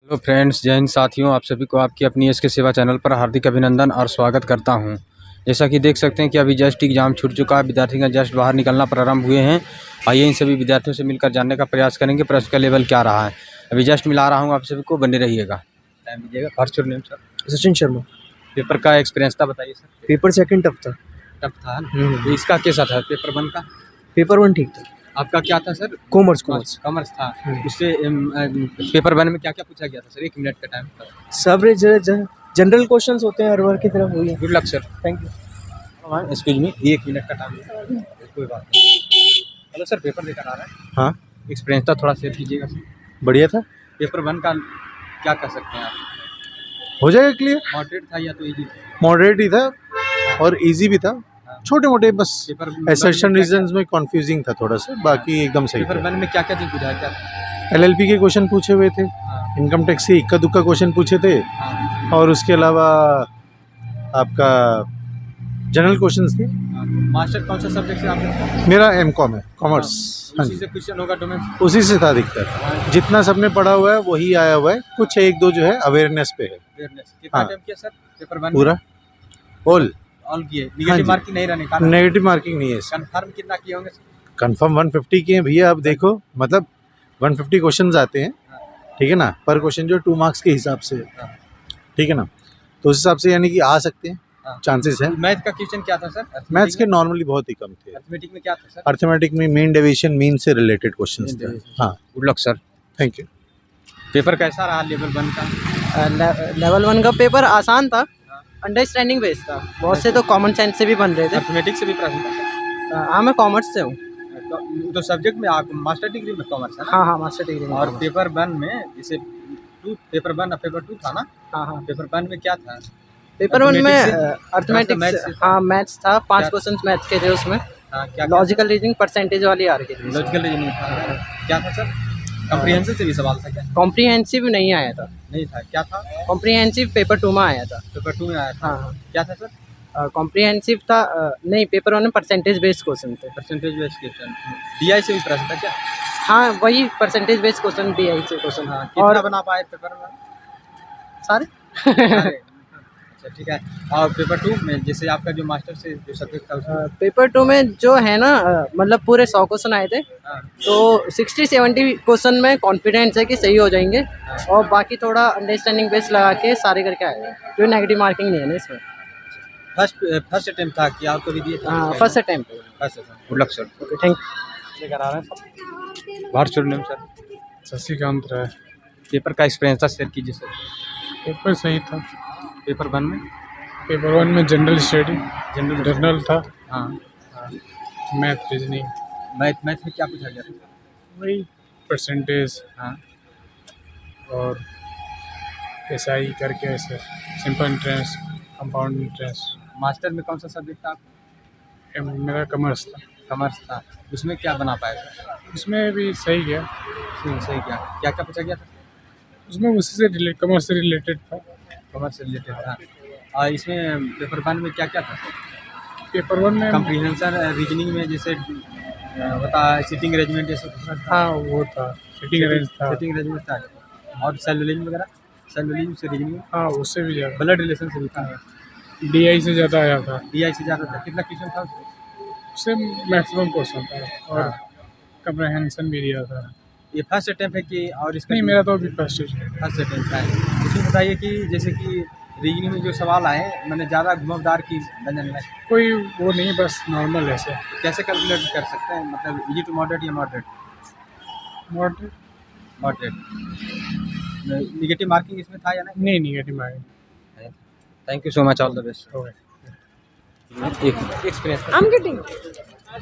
Hello friends, जय हिंद साथियों। आप सभी को आपकी अपनी एस के सेवा चैनल पर हार्दिक अभिनंदन और स्वागत करता हूं। जैसा कि देख सकते हैं कि अभी जस्ट एग्जाम छूट चुका है, विद्यार्थी का जस्ट बाहर निकलना प्रारंभ हुए हैं। आइए इन सभी विद्यार्थियों से मिलकर जानने का प्रयास करेंगे प्रश्न का लेवल क्या रहा है। अभी जस्ट मिला रहा हूँ, आप सभी को बने रहिएगा। टाइम दीजिएगा। What's your name sir? Sachin Sharma. Paper का एक्सपीरियंस था बताइए सर। पेपर सेकंड टफ था। टफ था ना? तो इसका कैसा था पेपर वन का? पेपर वन ठीक था। आपका क्या था सर? कॉमर्स कॉमर्स था। उससे पेपर वन में क्या क्या पूछा गया था सर? 1 मिनट का टाइम था। सब जनरल क्वेश्चंस होते हैं हर बार की तरफ। हुई है। Good luck sir. Thank you. Excuse me, 1 minute का टाइम है, कोई बात नहीं। हेलो सर, पेपर देकर आ रहा है। हाँ, एक्सपीरियंस था, थोड़ा शेयर कीजिएगा सर। बढ़िया था। पेपर वन का क्या कर सकते हैं आप? हो जाएगा क्लियर। मॉडरेट था या तो इजी? मॉडरेट ही था और इजी भी था। छोटे मोटे बस पेपर एसर्शन रीजंस में कंफ्यूजिंग था थोड़ा सा, बाकी एकदम सही पेपर था। वन में क्या क्या चीज़ पूछा है? क्या एलएलपी के क्वेश्चन पूछे हुए थे, हाँ, इनकम टैक्स के इक्का दुक्का क्वेश्चन पूछे थे, हाँ, और उसके अलावा आपका जनरल क्वेश्चंस थे। हाँ। मास्टर कौन सा सब्जेक्ट से आपने? मेरा एमकॉम है, कॉमर्स। हाँ उसी जी, से क्वेश्चन होगा डोमेन? उसी से था अधिकतर। जितना सबने पढ़ा हुआ है वही आया हुआ है, कुछ एक दो जो है अवेयरनेस पे है। कितना हाँ। टाइम किया सर पेपर वन? पूरा ऑल किए। हाँ निगेटिव जी। मार्किंग नहीं रहने का? नेगेटिव मार्किंग नहीं है इसमें। कंफर्म कितना किए होंगे सर? कंफर्म 150 के हैं भैया। अब देखो, मतलब 150 क्वेश्चंस आते हैं, ठीक है ना, पर क्वेश्चन जो 2 मार्क्स के हिसाब से, हाँ। ठीक है ना, तो उस हिसाब से यानी कि आ सकते हैं, हाँ। चांसेस है। मैथ का क्वेश्चन क्या था सर? मैथ्स के नॉर्मली बहुत ही कम थे। अर्थमेटिक में क्या था सर? अर्थमेटिक में मीन डेविएशन, मीन से रिलेटेड क्वेश्चंस थे। हाँ, good luck sir. Thank you. Paper कैसा रहा लेवल वन का? लेवल वन का पेपर आसान था, अंडरस्टैंडिंग बेस्ड था। बहुत से तो कॉमन सेंस से भी बन रहे थे। अर्थमेटिक से भी प्रश्न था सर? हाँ, मैं कॉमर्स से हूँ। तो सब्जेक्ट में आप मास्टर डिग्री में कॉमर्स है ना? हाँ हाँ, मास्टर डिग्री में और commerce। पेपर वन में जैसे पेपर वन और पेपर टू था ना? हाँ हाँ, पेपर वन में क्या था? पेपर वन में Mathematics अर्थमेटिक्स, से? हाँ मैथ्स था। 5 क्या? क्वेश्चन मैथ्स के थे उसमें। हाँ, क्या लॉजिकल रीजनिंग, परसेंटेज वाली आ रही थी। लॉजिकल रीजनिंग था। क्या था सर? कॉम्प्रिहेंसिव से भी सवाल था क्या? कॉम्प्रिहेंसिव नहीं आया था। नहीं था, क्या था? कॉम्प्रिहेंसिव पेपर टू में आया था। पेपर टू में आया था। हाँ हाँ, क्या था सर? कॉम्प्रिहेंसिव था। नहीं, पेपर वन में परसेंटेज बेस्ड क्वेश्चन थे। Percentage based question. डीआई से भी प्रश्न था क्या? हाँ, वही परसेंटेज बेस्ड क्वेश्चन भी आई से क्वेश्चन। हाँ, कितना बना पाए पेपर वन? सारे अच्छा, ठीक है। और पेपर टू में जैसे आपका जो मास्टर से जो सब्जेक्ट था उसमें? पेपर टू में जो है ना, मतलब पूरे 100 क्वेश्चन आए थे, हाँ, तो 60-70 क्वेश्चन में कॉन्फिडेंस है कि सही हो जाएंगे, और बाकी थोड़ा अंडरस्टैंडिंग बेस लगा के सारे करके आएगा। तो नेगेटिव मार्किंग नहीं है ना इसमें। फर्स्ट अटेम्प्ट था कि आपको भी दिए थे? हाँ, first attempt. First attempt. Good luck sir. Okay, thank लेकर आ रहे हैं। What's your name sir? Shashikant Rai. Paper का एक्सपीरियंस था शेयर कीजिए सर। पेपर सही था। पेपर वन में? पेपर वन में जनरल स्टडी, जनरल था, हाँ। मैथ, रीजनिंग, मैथ में क्या पूछा गया था? वही परसेंटेज हाँ। और एसआई करके ऐसे simple interest, compound interest. Master में कौन सा सब्जेक्ट था? मेरा कॉमर्स था। कॉमर्स था। उसमें क्या बना पाए सर? उसमें भी सही गया। सही क्या क्या क्या पूछा गया था? उसमें उसी से कॉमर्स से रिलेटेड था। कॉमर्स से रिलेटेड था। और इसमें पेपर वन में क्या क्या था? पेपर वन में कम्प्रीहेंशन रीजनिंग में जैसे बता सिटिंग अरेंजमेंट जैसे कुछ था? हाँ, वो था, सिटिंग अरेंज था। सिटिंग अरेंजमेंट था। और सेल रीजनिंग वगैरह? सेल रीजनिंग से रीजनिंग, हाँ, उससे भी ज़्यादा, ब्लड रिलेशन से भी था। डीआई से ज़्यादा आया था। डीआई से ज़्यादा था। कितना क्वेश्चन था उसमें? उससे मैक्सिमम क्वेश्चन था, और हाँ। कम्प्रहेंशन भी दिया था। ये फर्स्ट अटेम्प्ट है कि और इसका? नहीं, मेरा तो अभी फर्स्ट है। फर्स्ट अटेम्प्ट है। इसमें बताइए कि जैसे कि रीजनिंग में जो सवाल आए मैंने ज़्यादा घुमावदार की वजन में कोई वो नहीं, बस नॉर्मल ऐसे। कैसे कैलकुलेट कर सकते हैं? मतलब इजी टू मॉडरेट या moderate? Moderate moderate. Negative marking इसमें था या नहीं? नहीं, निगेटिव आएगा। Thank you so much, all the best. एक एक्सपीरियंस I'm getting।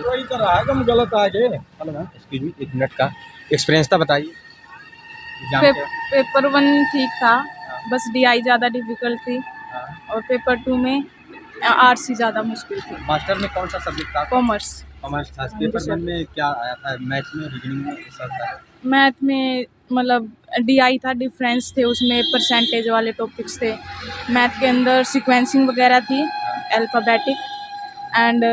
वही कर रहा है कम गलत आगे। Hello ma'am, excuse me, 1 minute का एक्सपीरियंस था बताइए एग्जाम के। पेपर वन ठीक था, बस डीआई ज़्यादा डिफिकल्ट थी, और पेपर टू में आरसी ज़्यादा मुश्किल थी। मास्टर में कौन सा सब्जेक्ट था? कॉमर्स। कॉमर्स था। पेपर वन में क्या आया था? मैथ में, रीजनिंग में सब था? मैथ में मतलब डीआई था, डिफरेंस थे उसमें, परसेंटेज वाले टॉपिक्स थे। मैथ के अंदर सीक्वेंसिंग वगैरह थी, अल्फ़ाबेटिक, एंड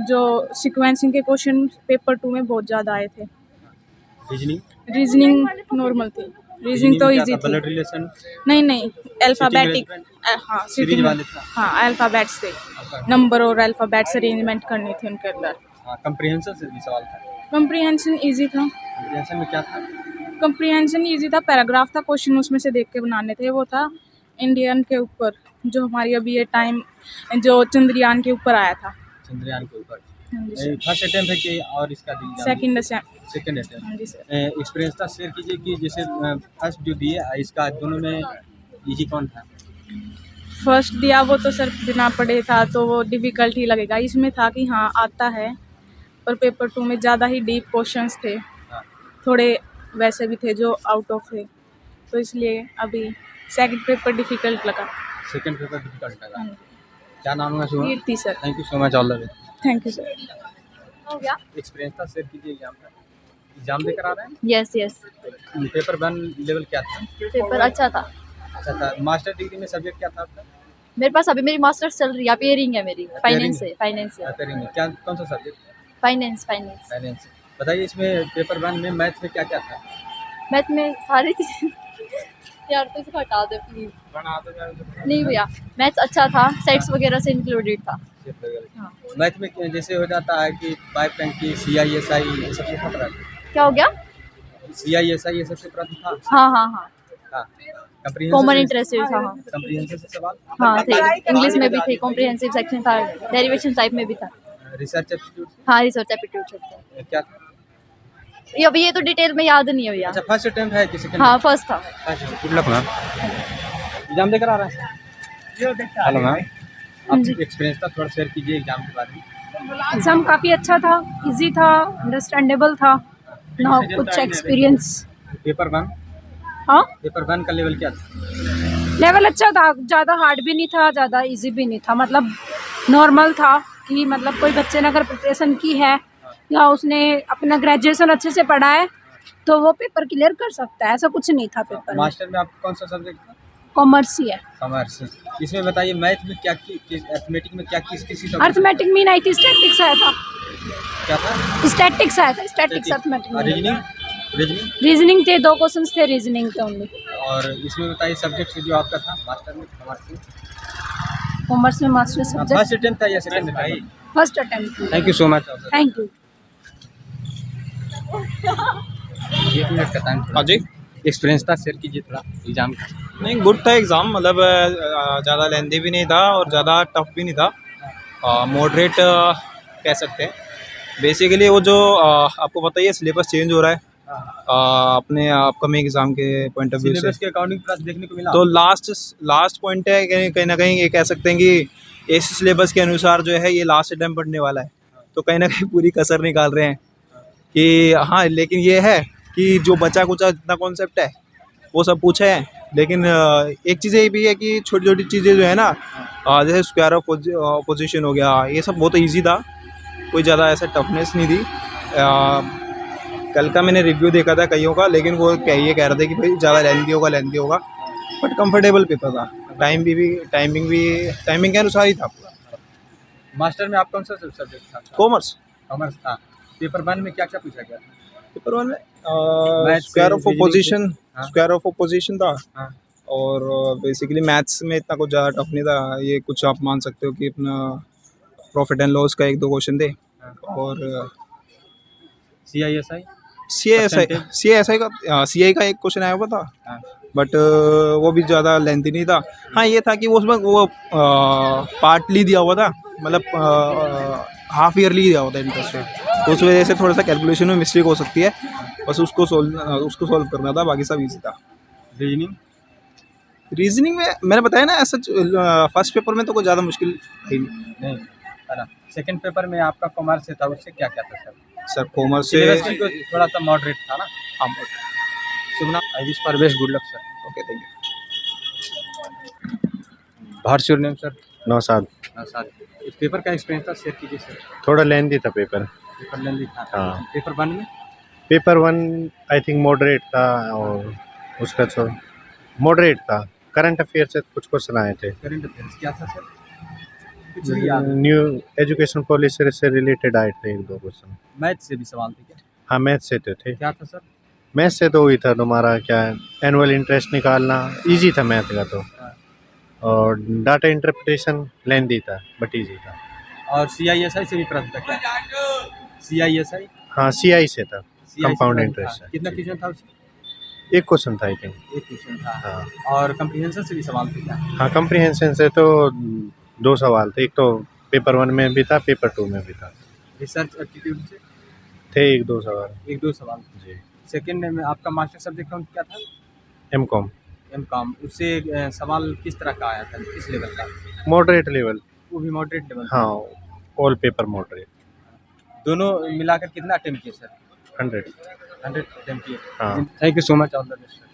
जो सीक्वेंसिंग के क्वेश्चन पेपर टू में बहुत ज़्यादा आए थे। रीजनिंग? रीजनिंग नॉर्मल थी। रीजनिंग तो इजी थी। ब्लड रिलेशन नहीं अल्फ़ाबेटिक, हाँ सीरीज सिटिंग वाले था। हाँ अल्फ़ाबेट्स थे, नंबर और अल्फ़ाबेट्स अरेंजमेंट करनी थी उनके अंदर। कंप्रिहेंशन से भी सवाल था। कम्प्रीहेंशन इजी था। कंप्रिहेंशन में क्या था? कम्प्रीहेंशन इजी था, पैराग्राफ था, क्वेश्चन उसमें से देख के बनाने थे। वो था इंडियन के ऊपर, जो हमारी अभी ये टाइम जो चंद्रयान के ऊपर आया था। चंद्रयान के ऊपर। हाँ जी सर। फर्स्ट अटेम्प्ट है कि और इसका सेकंड सेकंड हाँ अटेम्प्ट। जी सर। एक्सपीरियंस था शेयर कीजिए कि जैसे फर्स्ट जो दिए इसका दोनों में इजी कौन था? फर्स्ट दिया वो तो सर बिना पढ़े था, तो वो डिफ़िकल्ट ही लगेगा। इसमें था कि हाँ आता है, पर पेपर 2 में ज़्यादा ही डीप क्वेश्चंस थे, हाँ। थोड़े वैसे भी थे जो आउट ऑफ थे, तो इसलिए अभी सेकंड पेपर डिफ़िकल्ट लगा। सेकंड पेपर डिफिकल्ट लगा। हाँ जी। क्या नाम है Shubh? Kirti sir. Thank you so much, all the best. Thank you sir. हो गया। एक्सपीरियंस था शेयर कीजिए एग्जाम का। एग्जाम देकर आ रहे हैं? यस यस, पेपर 1 लेवल क्या था? पेपर अच्छा था। अच्छा था। मास्टर डिग्री में सब्जेक्ट क्या था आपका? मेरे पास अभी मेरी मास्टर्स चल रही है, अपियरिंग है मेरी, फाइनेंस है, फाइनेंस है, पेपर में क्या कौन सा सब्जेक्ट? Finance finance. फाइनेंस। बताइए इसमें पेपर 1 में मैथ में क्या क्या था? मैथ में सारी चीज़ें यार तो इसको हटा दे प्लीज। नहीं भैया, मैथ्स अच्छा था, सेट्स वगैरह से इंक्लूडेड था। हाँ। मैथ में जैसे हो जाता है कि 5 टंक की CISI ये सबसे खतरा है। क्या हो गया? CISI ये सबसे प्रश्न था। हाँ हाँ हाँ, हाँ। कॉमन इंटरेस्ट था। हाँ कंप्रीहेंशन से सवाल। हाँ थे, इंग्लिश में भी थे, कॉम्प्रिहेंसिव सेक्शन था, डेरिवेशन टाइप में भी था। रिसर्च एप्टीट्यूड हाँ रिसर्च एप्टीट्यूड क्या था? ये अभी ये तो डिटेल में याद नहीं है भैया। अच्छा फर्स्ट अटेम्प्ट है कि सेकंड? हाँ फर्स्ट था। Good luck ma'am. एग्जाम देकर आ रहे हैं? हेलो मैम, आपकी एक्सपीरियंस था थोड़ा शेयर कीजिए एग्जाम के बारे में। एग्ज़ाम काफ़ी अच्छा था, इजी था, अंडरस्टैंडेबल था ना, कुछ एक्सपीरियंस। पेपर 1 हाँ पेपर 1 का लेवल क्या था? लेवल अच्छा था, ज़्यादा हार्ड भी नहीं था, ज़्यादा इजी भी नहीं था, मतलब नॉर्मल था कि मतलब कोई बच्चे ने अगर प्रिपरेशन की है या उसने अपना ग्रेजुएशन अच्छे से पढ़ा है तो वो पेपर क्लियर कर सकता है, ऐसा कुछ नहीं था पेपर में। मास्टर में आपका कौन सा सब्जेक्ट था? कॉमर्स ही है। कॉमर्स। इसमें बताइए मैथ में क्या अर्थमेटिक में क्या किस अर्थमेटिक में नहीं थी, स्टैटिक्स आया था। क्या था? स्टैटिक्स आया था, स्टैटिक्स अर्थमेटिक में। रीजनिंग रीजनिंग थे, 2 क्वेश्चंस थे रीजनिंग के ओनली। और इसमें बताइए सब्जेक्ट जो आपका था मास्टर में कॉमर्स में मास्टर सब्जेक्ट फर्स्ट अटेम्प्ट था या second attempt? First attempt. Thank you so much. Thank you. 1 minute का टाइम। हाँ जी। एक्सपीरियंस था शेयर कीजिए थोड़ा एग्जाम का। नहीं गुड था एग्ज़ाम, मतलब ज़्यादा लेंथी भी नहीं था और ज़्यादा टफ भी नहीं था, मॉडरेट कह सकते हैं। बेसिकली वो जो आपको पता ही है सिलेबस चेंज हो रहा है अपने अपकमिंग एग्ज़ाम के पॉइंट ऑफ व्यू से, सिलेबस के अकॉर्डिंग प्लस देखने को मिला। तो लास्ट पॉइंट है कहीं ना कहीं ये कह सकते हैं कि इस सिलेबस के अनुसार जो है ये लास्ट अटैम्प्ट पढ़ने वाला है, तो कहीं ना कहीं पूरी कसर निकाल रहे हैं कि हाँ, लेकिन ये है कि जो बचा कुचा जितना कॉन्सेप्ट है वो सब पूछे हैं, लेकिन एक चीज़ ये भी है कि छोटी छोटी चीज़ें जो है ना, जैसे स्क्वायर ऑफ पोजीशन हो गया, ये सब बहुत ईजी था, कोई ज़्यादा ऐसा टफनेस नहीं थी। कल का मैंने रिव्यू देखा था कईयों का, लेकिन वो ये कह रहे थे कि भाई ज़्यादा लेंथी होगा, बट कंफर्टेबल पेपर था। टाइमिंग के अनुसार ही था पूरा। मास्टर में आप कौन सा सब्जेक्ट था? कॉमर्स। कॉमर्स था। पेपर 1 में क्या क्या पूछा गया? पेपर 1 में Maths स्क्वायर ऑफ से, पोजीशन, हाँ। स्क्वायर ऑफ पोजीशन था। हाँ। और बेसिकली मैथ्स में इतना कुछ ज़्यादा टफ नहीं था, ये कुछ आप मान सकते हो कि अपना प्रॉफिट एंड लॉस का 1-2 क्वेश्चन थे, और CISI का एक क्वेश्चन आया हुआ था, हाँ। बट वो भी ज़्यादा लेंथी नहीं था। हाँ, ये था कि वो उसमें वो पार्टली दिया हुआ था, मतलब हाफ ईयरली दिया हुआ था इंटरेस्ट रेट, तो उस वजह से थोड़ा सा कैलकुलेशन में मिस्टेक हो सकती है, बस उसको सॉल्व करना था, बाकी सब ईजी था। रीजनिंग में मैंने बताया ना, ऐसा फर्स्ट पेपर में तो कोई ज़्यादा मुश्किल है नहीं है ना। सेकंड पेपर में आपका कॉमर्स से था, उससे क्या क्या था सर? कॉमर्स से सिलेबस भी थोड़ा सा मॉडरेट था ना। हाँ, सुना I wish for best, good luck sir. Okay, thank you. What's your name sir? Naushad. Sir इस पेपर का एक्सपीरियंस था शेयर कीजिए सर। थोड़ा लेंथी था पेपर। पेपर लेंथी था। हाँ। पेपर 1 में? पेपर 1 आई थिंक मॉडरेट था, और उसका तो मॉडरेट था। करंट अफेयर से कुछ क्वेश्चन आए थे। करंट अफेयर्स क्या था सर? कुछ भी याद है? न्यू एजुकेशन पॉलिसी से रिलेटेड आए थे 1-2 क्वेश्चन। मैथ से भी सवाल थे क्या? हाँ, मैथ से तो थे। क्या था सर? मैथ से तो वही था तुम्हारा क्या एनुअल इंटरेस्ट निकालना, इजी था मैथ का तो। और डाटा इंटरप्रिटेशन लेंदी था बट इजी था। और CISI से भी प्रश्न था क्या? CISI हाँ CI से था, कंपाउंड इंटरेस्ट। कितना क्वेश्चन था उसमें? एक क्वेश्चन था आई थिंक। एक क्वेश्चन था। हाँ और कंप्रीहेंशन से भी सवाल थे क्या? हाँ कम्प्रीहेंशन से तो 2 सवाल थे, एक तो पेपर 1 में भी था, पेपर 2 में भी था। रिसर्च एप्टीट्यूड से थे 1-2 सवाल। 1-2 सवाल। जी। सेकंड में आपका मास्टर सब्जेक्ट कौन क्या था? MCom MCOM। उससे सवाल किस तरह का आया था, किस लेवल का? Moderate level. वो भी मॉडरेट लेवल? हाँ ऑल पेपर मॉडरेट। दोनों मिलाकर कितना अटेम्प्ट किए सर? 100। 100 अटेम्प्ट किए। हाँ। Thank you so much all the best sir.